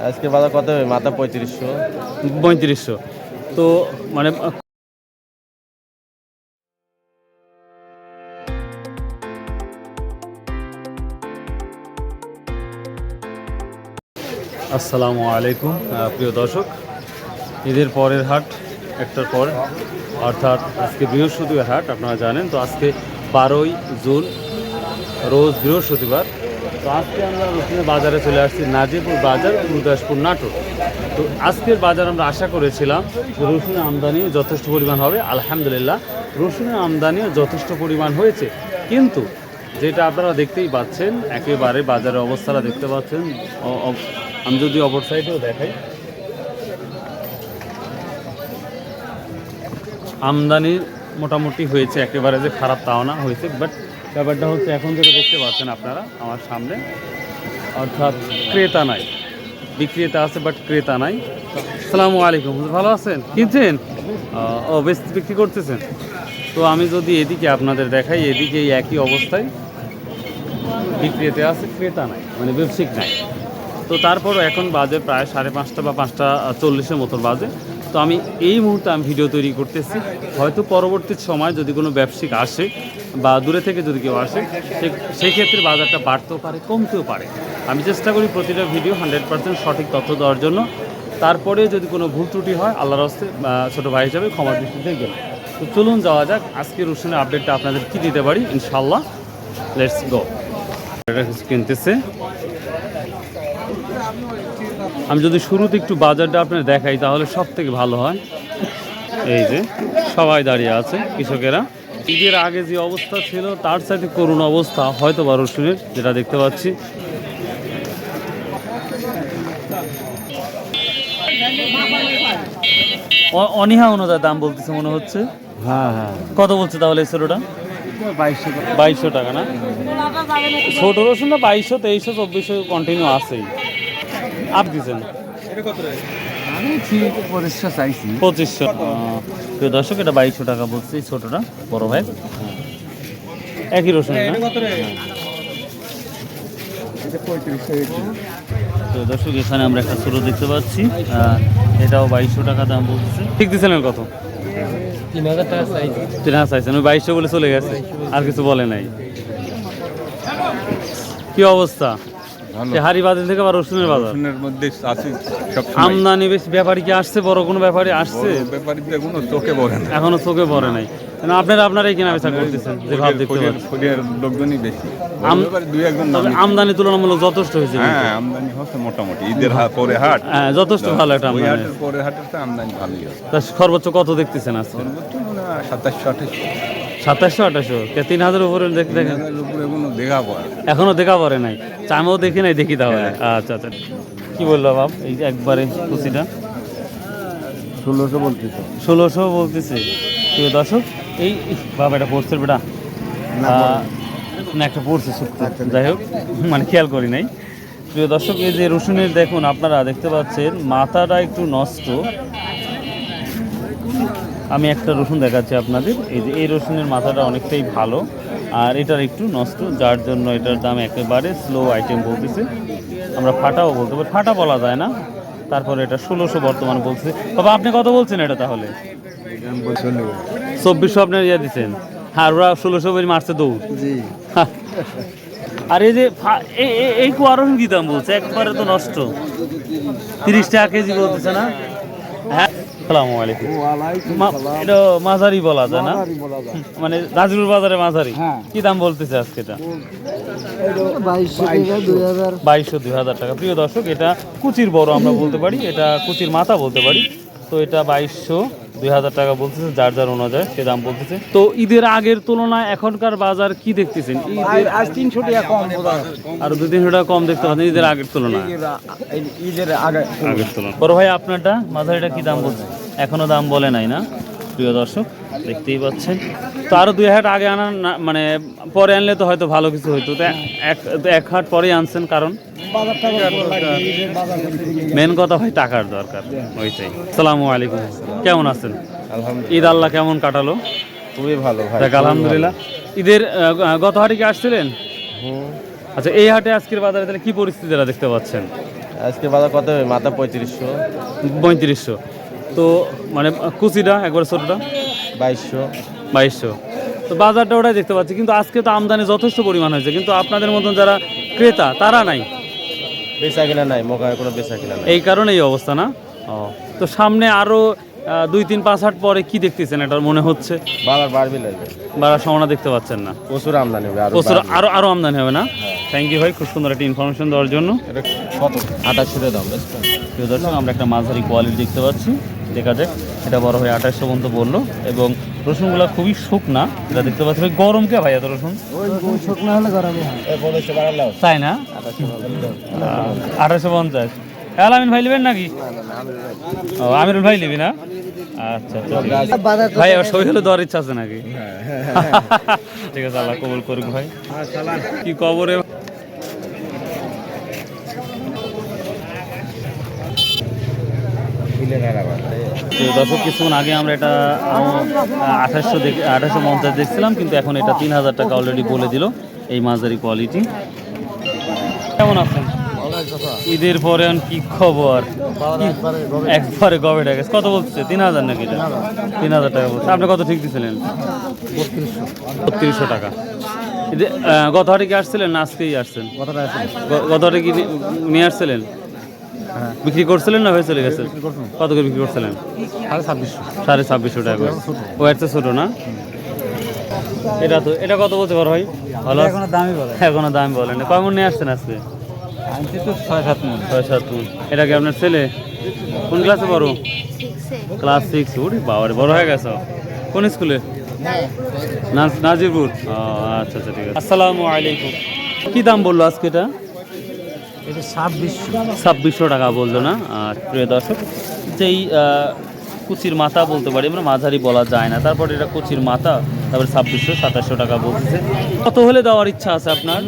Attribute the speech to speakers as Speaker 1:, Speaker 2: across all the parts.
Speaker 1: আজকে বাজার কত হবে? মাথা 3500।
Speaker 2: 3500। তো মানে আসসালামু আলাইকুম প্রিয় দর্শক, ঈদের পরের হাট একটার পর, অর্থাৎ আজকে বৃহস্পতিবার হাট আপনারা জানেন। তো আজকে 12ই জুন, রোজ বৃহস্পতিবার। তো আজকে আমরা রসুনের বাজারে চলে আসছি, নাজিরপুর বাজার, গুরুদাসপুর, নাটোর। তো আজকের বাজার আমরা আশা করেছিলাম যে রসুনের আমদানিও যথেষ্ট পরিমাণ হবে। আলহামদুলিল্লাহ রসুনের আমদানিও যথেষ্ট পরিমাণ হয়েছে, কিন্তু যেটা আপনারা দেখতেই পাচ্ছেন, একেবারে বাজারের অবস্থাটা দেখতে পাচ্ছেন। আমি যদি অপর সাইডেও দেখাই, আমদানি মোটামুটি হয়েছে, একেবারে যে খারাপ তাও না, হয়েছে। বাট ব্যাপারটা হচ্ছে এখন যেটা দেখতে পাচ্ছেন আপনারা আমার সামনে, অর্থাৎ ক্রেতা নাই, বিক্রেতা আছে বাট ক্রেতা নাই। আসসালামু আলাইকুম, ভালো আছেন? কিনছেন? ও বেশ, বিক্রি করতেছেন। তো আমি যদি এদিকে আপনাদের দেখাই, এদিকে এই একই অবস্থায় বিক্রেতা আছে, ক্রেতা নাই, মানে ব্যবসায়িক নাই। তো তারপরও এখন বাজে প্রায় 5:30 বা 5:40 মতো বাজে। তো আমি এই মুহূর্তে ভিডিও তৈরি করতেছি। হয়তো পরবর্তী সময় যদি কোনো ব্যবসায়িক আসে বা দূরে থেকে যদি কেউ আসে, সেই ক্ষেত্রে বাজারটা বাড়তেও পারে, কমতেও পারে। আমি চেষ্টা করি প্রতিটা ভিডিও 100% সঠিক তথ্য দেওয়ার জন্য। তারপরে যদি কোনো ভুল ত্রুটি হয়, আল্লাহর হস্তে ছোটো ভাই হিসাবে ক্ষমার দৃষ্টিতে দেখবেন। তো চলুন যাওয়া যাক, আজকে রসুনের আপডেটটা আপনাদের কী দিতে পারি ইনশাল্লাহ। Let's go. এটা কিছু কিনতেছে। আমি যদি শুরুতে একটু বাজারটা আপনার দেখাই তাহলে সব থেকে ভালো হয়। এই যে সবাই দাঁড়িয়ে আছে কৃষকেরা। ঈদের আগে যে অবস্থা ছিল তার সাথে করুণ অবস্থা হয়তো বা রসুনের, যেটা দেখতে পাচ্ছি। অনীহা অনুযায়ী দাম বলতেছে মনে হচ্ছে।
Speaker 1: হ্যাঁ হ্যাঁ।
Speaker 2: কত বলছে তাহলে এই ছোটোটা? 2200 টাকা না? ছোট রসুন না 2200, 2300, 2400 কন্টিনিউ আছেই। আপ দিচ্ছেন
Speaker 1: 2500 চাইছি।
Speaker 2: 2500। প্রিয় দর্শক, এটা 2200 টাকা বলছে এই ছোটোটা, বড় ভাই। একই রসুন না? প্রিয় দর্শক, এখানে আমরা একটা ছোটো দেখতে পাচ্ছি, এটাও 2200 টাকা দাম বলতেছে। ঠিক দিচ্ছিলেন কত?
Speaker 1: 3000 টাকা চাইছি।
Speaker 2: 3000 চাইছেন, ওই 2200 বলে চলে গেছে, আর কিছু বলে নাই। কি অবস্থা হারি বাজার থেকে বা রসুনের বাজার?
Speaker 3: রসুনের মধ্যে আছে সব
Speaker 2: আমদানি বেশি। ব্যাপারী কি আসছে? বড় কোনো ব্যাপারী আসছে?
Speaker 3: ব্যাপারীতে এখনো চোখে পড়ে না,
Speaker 2: এখনো চোখে পড়ে নাই। আপনারাই কিনা বেচা করতেছেন, যে ভাব দেখতে পাচ্ছেন।
Speaker 3: ফরিয়ার লোকজনই বেশি, দুই একজন
Speaker 2: তবে আমদানি তুলনামূলক যথেষ্ট হয়েছে।
Speaker 3: হ্যাঁ, আমদানি হচ্ছে মোটামুটি। ঈদের পরে হাট,
Speaker 2: হ্যাঁ, যথেষ্ট ভালো একটা
Speaker 3: ওই
Speaker 2: আমদানি।
Speaker 3: হাটের পরে হাটের তো আমদানি ভালোই আছে।
Speaker 2: তা সর্বোচ্চ কত দেখতেছেন আজকে?
Speaker 3: সর্বোচ্চ মনে হয় 2700-2800।
Speaker 2: 2700-2800, 3000 উপরে দেখতে দেখেন?
Speaker 3: উপরে কোনো দেখা পড়ে
Speaker 2: এখনো দেখা পড়ে নাই। আমিও দেখি নাই, দেখি তাহলে। আচ্ছা আচ্ছা, কি বললো বাপ? এই যে একবারে কুচিটা
Speaker 1: 1600 বলতেছে।
Speaker 2: 1600 বলতেছে। প্রিয় দর্শক, এই বাবা এটা পড়ছে বেটা না, একটা পড়ছে সত্যি, যাই হোক, মানে খেয়াল করি নাই। প্রিয় দর্শক, এই যে রসুনের দেখুন, আপনারা দেখতে পাচ্ছেন মাথাটা একটু নষ্ট। আমি একটা রসুন দেখাচ্ছি আপনাদের। এই যে এই রসুনের মাথাটা অনেকটাই ভালো, আর এটার একটু নষ্ট, যার জন্য এটার দাম একেবারে স্লো আইটেম বলতেছে। আমরা ফাটাও বলতে পারি, ফাটা বলা যায় না। তারপরে এটা 1600 বর্তমানে বলছে। বাবা আপনি কত বলছেন এটা তাহলে? 2400 আপনার ইয়ে দিচ্ছেন। হ্যাঁ, ওরা 1600 বেরি মারছে দৌড়। আর এই যে এই কুয়ারন কি দাম বলছে? একবারে তো নষ্ট, 30 টাকা কেজি বলতেছে না? হ্যাঁ, আসসালামু আলাইকুম। এটা মাঝারি বলা যায় না, মানে নাজিরপুর বাজারে মাঝারি। কি দাম বলতেছে আজকে এটা? 2200-2000 টাকা। প্রিয় দর্শক, এটা কুচির বড় আমরা বলতে পারি, এটা কুচির মাথা বলতে পারি। তো এটা 2200-2000 টাকা বলতেছে, যার যার অনুযায়ী সে দাম বলতেছে। তো ঈদের আগের তুলনায় এখনকার বাজার কি দেখতেছেন?
Speaker 1: আজ 300 টাকা কম,
Speaker 2: আরো 2-300 টাকা কম দেখতে পাচ্ছেন ঈদের আগের তুলনায়।
Speaker 1: ঈদের আগের
Speaker 2: তুলনায়। বড় ভাই আপনারটা মাঝারিটা কি দাম বলছে? এখনো দাম বলে নাই না? প্রিয় দর্শক, দেখতেই পাচ্ছেন। তো আরো 2 হাট আগে আনা, মানে পরে আনলে তো হয়তো ভালো কিছু হইতো। তো এক হাট পরেই আনছেন, কারণ মেন কথা হয় টাকার দরকার, ওইটাই। আসসালামু আলাইকুম, কেমন আছেন? ঈদ আল্লাহ কেমন কাটালো?
Speaker 1: খুবই ভালো ভাই,
Speaker 2: আলহামদুলিল্লাহ। ঈদের গত হাটে কি আসছিলেন? আচ্ছা, এই হাটে আজকের বাজারে তাহলে কি পরিস্থিতিটা দেখতে পাচ্ছেন?
Speaker 1: আজকে বাজার কত হবে? মাথা 3500,
Speaker 2: 3500। তো মানে কুচিটা একবার ছোটোটা
Speaker 1: 2200।
Speaker 2: 2200। তো বাজারটা ওটাই দেখতে পাচ্ছি, কিন্তু আজকে তো আমদানি যথেষ্ট পরিমাণ হয়েছে, কিন্তু আপনাদের মতন যারা ক্রেতা তারা নাই,
Speaker 1: বেচা কিনা নাই, মোকামে কোনো বেচা কিনা নাই।
Speaker 2: এই কারণে এই অবস্থা না। ও, তো সামনে আরও 2-3-5 হাট পরে কি দেখতেছেন এটা মনে হচ্ছে?
Speaker 1: বাজার বাড়বে লাগবে,
Speaker 2: বাড়ার সম্ভাবনা দেখতে পাচ্ছেন না?
Speaker 1: প্রচুর আমদানি হবে, আরো
Speaker 2: প্রচুর
Speaker 1: বাড়বে।
Speaker 2: আরও আমদানি হবে না? থ্যাংক ইউ ভাই, খুব সুন্দর একটা ইনফরমেশন দেওয়ার জন্য।
Speaker 1: এটা কত? 2800 দাম বেচবেন?
Speaker 2: প্রিয় দর্শক, আমরা একটা মাঝারি কোয়ালিটি দেখতে পাচ্ছি, দেখা যাক। এটা বড় হয়ে 2800 পর্যন্ত বললো, এবং রসুনগুলো খুবই শুকনা, এটা দেখতে পাচ্ছি। ভাই গরম কে ভাই এত রসুন?
Speaker 1: শুকনা হলে গরমে হয়। 2500 বাড়ালো,
Speaker 2: তাই না? 2850। আলামিন ভাই নেবেন নাকি? ও, আমিরুল ভাই নেবি না? আচ্ছা আচ্ছা, ঠিক আছে। ভাই আবার সই হলে দেওয়ার ইচ্ছা আছে নাকি? ঠিক আছে, আল্লাহ কবুল করুক ভাই। কি কবরে দর্শক, কিছুক্ষণ আগে আমরা এটা 2850 দেখছিলাম, কিন্তু এখন এটা 3000 টাকা অলরেডি বলে দিল এই মাঝারি কোয়ালিটি। কেমন আছেন? ঈদের পরে কি খবর? একবারে গবে গেছে। কত বলছে? 3000 নাকি? 3000 টাকা বলছে। আপনি কত ঠিক দিয়েছিলেন? 3200 টাকা। গত হাটে কি আসছিলেন না আজকেই আসছেন? গত হাটে কি নিয়ে আসছিলেন? বিক্রি করছিলেন না হয়ে চলে গেছে? কত করে বিক্রি করছিলেন? 2650 টাকা। ও একটা ছোট না? এটা কত বলতে পারো ভাই? ভালো এখনো দামি বলেন। কয় মন নিয়ে আসছেন আজকে? 6-7 মন। এটা কি আপনার ছেলে? কোন ক্লাসে পড়ো? ক্লাস 6। ওরে বাবারে, বড় হয়ে গেছো। কোন স্কুলে? নাজিরপুর। ও আচ্ছা আচ্ছা, ঠিক আছে। আসসালামু আলাইকুম। কি দাম বললো আজকে এটা? 2600 টাকা বললো না? আর প্রিয় দর্শক, যেই কুচির মাথা বলতে পারি আমরা, মাঝারি বলা যায় না, তারপর এটা কুচির মাথা, তারপরে 2600-2700 টাকা বলতেছে। কত হলে দেওয়ার ইচ্ছা আছে আপনার?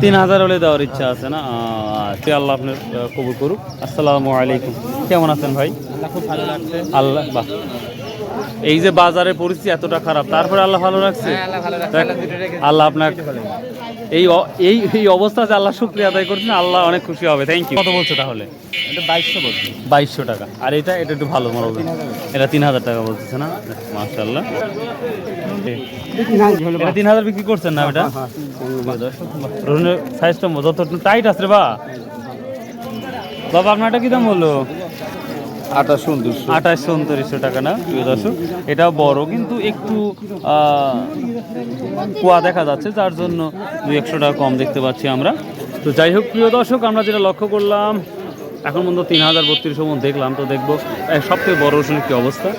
Speaker 2: 3000 হলে দেওয়ার ইচ্ছা আছে না? আচ্ছা, আল্লাহ আপনার কবুল করুক। আসসালামু আলাইকুম। কেমন আছেন ভাই?
Speaker 1: খুব ভালো লাগছে।
Speaker 2: আল্লাহ, বাহ। এই যে বাজারের পরিস্থিতি এতটা খারাপ, তারপরে আল্লাহ ভালো রাখছে। আল্লাহ আপনার এই এই অবস্থা যে আল্লাহ শুকরিয়া আদায় করছেন, আল্লাহ অনেক খুশি হবে। Thank you. কত বলছে তাহলে?
Speaker 1: এটা 2200 বলছি।
Speaker 2: 2200 টাকা। আর এটা একটু ভালো মনে হবে, এটা 3000 টাকা বলতেছে না? মাশাআল্লাহ। এটা 3000 বিক্রি করছেন না? এটা রসুনের সাইজটা যত টাইট আছে রে বাবা, আপনার এটা কি দাম বললো? 2800-2900 টাকা না? প্রিয় দর্শক, এটাও বড়, কিন্তু একটু কুয়া দেখা যাচ্ছে, যার জন্য 200 টাকা কম দেখতে পাচ্ছি আমরা। তো যাই হোক প্রিয় দর্শক, আমরা যেটা লক্ষ্য করলাম, এখন পর্যন্ত 3000-3200 মন দেখলাম। তো দেখবো সবথেকে বড় রসুনের কি অবস্থা।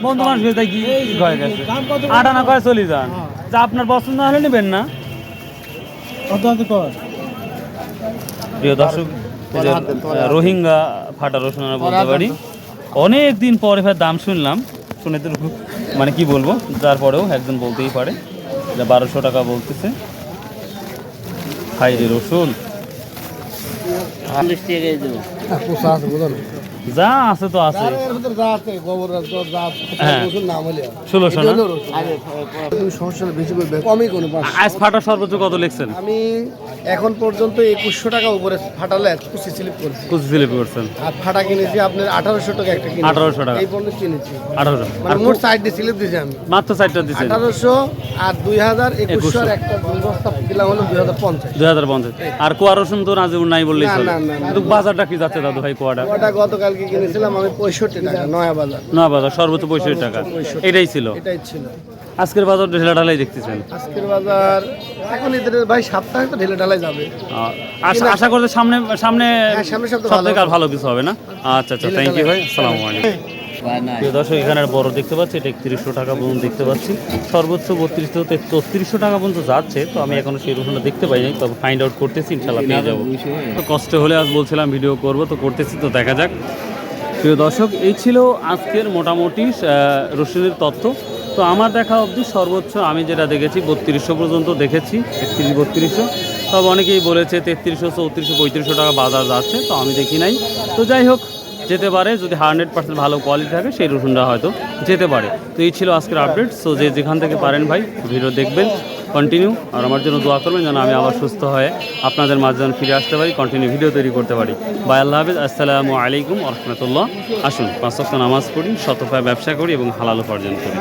Speaker 2: বন্ধু মানুষ কি হয়ে গেছে? 8 আনা কয় চলে যান, যা আপনার পছন্দ হলে নেবেন না? প্রিয় দর্শক, রোহিঙ্গা ফাটা রসুন আমরা বলতে পারি। অনেক দিন পরে ভাই দাম শুনলাম, শুনে তো মানে কি বলবো, তারপরেও একজন বলতেই পারে। এটা 1200 টাকা বলতেছে। খাই রে রসুন, যা আছে তো আছে। 1600 না? আজ ফাটা সর্বোচ্চ কত লিখছেন?
Speaker 4: আমি এখন পর্যন্ত 2100 টাকা উপরে ফাটালে কুচি স্লিপ করছি।
Speaker 2: কুচি স্লিপ করছেন?
Speaker 4: আর ফাটা কিনেছি আপনার 1800 টাকা একটা কিনেছি।
Speaker 2: 1800 টাকা
Speaker 4: এই পর্যন্ত কিনেছি।
Speaker 2: 1800
Speaker 4: মানে মোট সাইড দিয়ে স্লিপ দিয়েছি আমি।
Speaker 2: মাত্র 4টা দিচ্ছেন?
Speaker 4: 1800 আর 2000, 2100 আর একটা দুই বস্তা দিলাম হলো 2050।
Speaker 2: 2050। আর কোয়া রসুন তো নাজিবুর নাই বললেই
Speaker 4: না,
Speaker 2: চলে।
Speaker 4: না, না, না।
Speaker 2: কিন্তু বাজারটা কি যাচ্ছে দাদু ভাই কোয়াটা?
Speaker 4: ওটা গতকালকে কিনেছিলাম আমি 65 টাকা, নয়া বাজার।
Speaker 2: না, বাজার সর্বোচ্চ 65 টাকা। এটাই ছিল
Speaker 4: এটাই ছিল।
Speaker 2: আজকের বাজার ঢেলা ঢালাই দেখতেছেন?
Speaker 4: আজকের বাজার এখন এদের ভাই সপ্তাহে তো ঢেলে ঢালাই যাবে।
Speaker 2: আশা করতে সামনে সামনে
Speaker 4: হ্যাঁ, সামনের সপ্তাহে
Speaker 2: সব থেকে আর ভালো কিছু হবে না? আচ্ছা আচ্ছা, থ্যাংক ইউ ভাই। আসসালামু আলাইকুম। প্রিয় দর্শক, এখানে বড় দেখতে পাচ্ছি, এটা 3100 টাকা পর্যন্ত দেখতে পাচ্ছি। সর্বোচ্চ 3200-3300 টাকা পর্যন্ত যাচ্ছে। তো আমি এখনো সেই রসুনটা দেখতে পাইনি, তবে ফাইন্ড আউট করতেছি, ইনশাল্লাহ পেয়ে যাবো। তো কষ্ট হলে আজ বলছিলাম ভিডিও করব, তো করতেছি, তো দেখা যাক। প্রিয় দর্শক, এই ছিল আজকের মোটামুটি রসুনের তথ্য। তো আমার দেখা অবধি সর্বোচ্চ আমি যেটা দেখেছি 3200 পর্যন্ত দেখেছি, 31-3200। তবে অনেকেই বলেছে 3300, 3400, 3500 টাকা বাজার যাচ্ছে, তো আমি দেখি নাই। তো যাই হোক, যেতে পারে, যদি 100% ভালো কোয়ালিটি থাকে সেই রসুনটা হয়তো যেতে পারে। তো এই ছিল আজকের আপডেট। সো যে যেখান থেকে পারেন ভাই ভিডিও দেখবেন কন্টিনিউ, আর আমার জন্য দোয়া করবেন যেন আমি আবার সুস্থ হয়ে আপনাদের মাঝে যেন ফিরে আসতে পারি, কন্টিনিউ ভিডিও তৈরি করতে পারি। বাই, আল্লাহ হাফিজ, আসসালামু আলাইকুম ওয়া রাহমাতুল্লাহ। আসুন 5 ওয়াক্ত নামাজ পড়ি, শতভাবে ব্যবসা করি এবং হালাল উপার্জন করি।